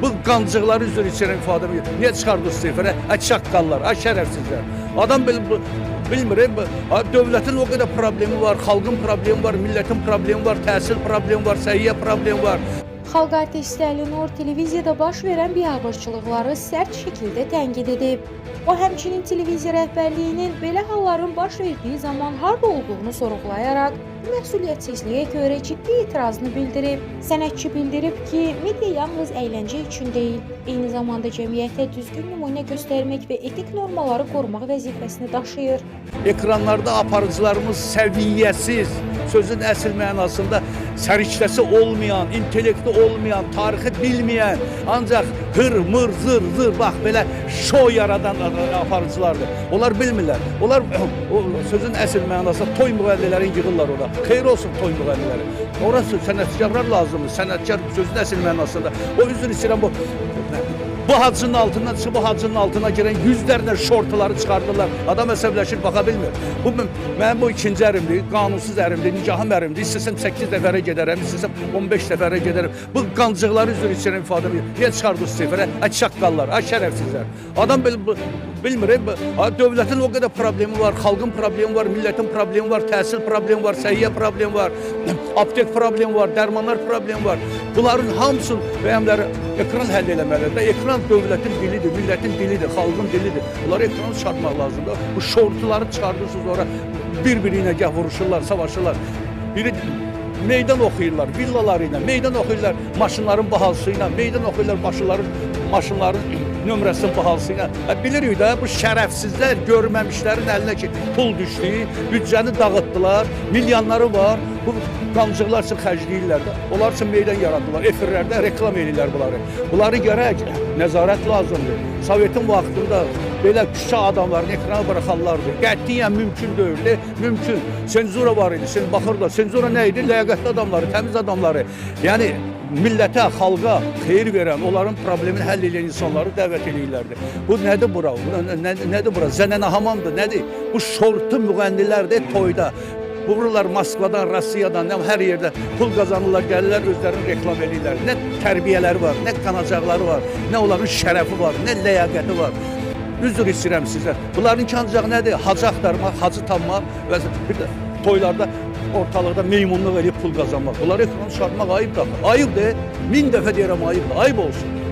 Bu qancıqları üzr içərəm ifadəmi. Niyə çıxardınız sefərə? Çaqqallar, şərəfsizlər. Adam bilmir, dövlətin o qədər problemi var, xalqın problemi var, millətin problemi var, təhsil problemi var, səhiyyə problemi var. Xalq artisti Əlinur televiziyada baş verən biabırçılıqları sərt şəkildə tənqid edib. O həmçinin televiziya rəhbərliyinin belə halların baş verdiyi zaman harda olduğunu sorğulayaraq məsuliyyətsizliyə görə ciddi etirazını bildirib. Sənətçi bildirib ki, media yalnız əyləncə üçün deyil, eyni zamanda cəmiyyətə düzgün nümunə göstərmək və etik normaları qorumaq vəzifəsini daşıyır. Ekranlarda aparıcılarımız səviyyəsiz, sözün əsl mənasında səriştəsi olmayan, intellekti olmayan, tarixi bilməyən, ancaq hır, zır, bax belə şou yaradan aparıcılardır. Onlar bilmirlər. Onlar sözün əsl mənasında toy müğənnilərini yığırlar orada. Xeyir olsun toy müğənniləri. Orası sənətkarlar lazımdır. Sənətkar sözün əsl mənasında. O üzr istəyirəm bu hacının altından çıxıb bu hacının altına girən yüzlərlə şortları çıxardılar. Adam əsəbləşir, baxa bilmir. Bu mənim bu ikinci ərimdir, qanunsuz ərimdir, nigahım ərimdir. İstəsəm 8 dəfərə gedərəm, istəsəm 15 dəfərə gedərəm. Bu qancıqları üzr içərəm ifadəmi. Niyə çıxardınız sefərə? Çaqqallar, şərəfsizlər. Adam bilmir, dövlətin o qədər problemi var, xalqın problemi var, millətin problemi var, təhsil problemi var, səhiyyə problemi var, aptek problemi var, dərmanlar problemi var. Bunların hamısını bəyəmləri ekran həll eləməlidir. Ekran dövlətin dilidir, millətin dilidir, xalqın dilidir. Bunları ekrana çıxartmaq lazımdır. Bu şortuları çıxardırsınız ora, bir-biri ilə gəh vuruşurlar, savaşırlar. Biri meydan oxuyurlar, villaları ilə, meydan oxuyurlar maşınların bahalısı ilə, meydan oxuyurlar maşınların nömrəsinin bahalısı ilə. Bilirik də, bu şərəfsizlər görməmişlərin əlinə ki, pul düşdü, büdcəni dağıtdılar, milyonları var. Bu qancıqlar üçün xərcləyirlər də. Onlar üçün meydan yaratdılar, efirlərdə reklam edirlər bunları. Bunları gərək nəzarət lazımdır. Sovetin vaxtında belə küçə adamlarını ekrana bıraxanlardı. Qətiyyən mümkün deyildi, mümkün. Senzura var idi, sen baxırlar. Senzura nə idi? Ləyaqətli adamları, təmiz adamları. Yəni millətə, xalqa xeyir verən, onların problemini həll edən insanları dəvət edirlərdi. Bu nədir bura? Nədir bura? Zənənə hamamdır, nədir? Bu şortu müğənnilərdir toyda. Vururlar Moskvadan, Rusiyadan, hər yerdə pul qazanırlar, gəlirlər, özlərini reklam edirlər. Nə tərbiyələri var, nə qanacaqları var, nə onların şərəfi var, nə ləyaqəti var. Üzr istəyirəm sizə. Bunların ancaq nədir? Hacı axtarmaq, hacı tanımaq və bir də toylarda ortalıqda meymunluq edib pul qazanmaq. Bunları ekrana çıxartmaq ayıbdır. Ayıbdır. 1000 dəfə deyirəm ayıbdır. Ayıb olsun.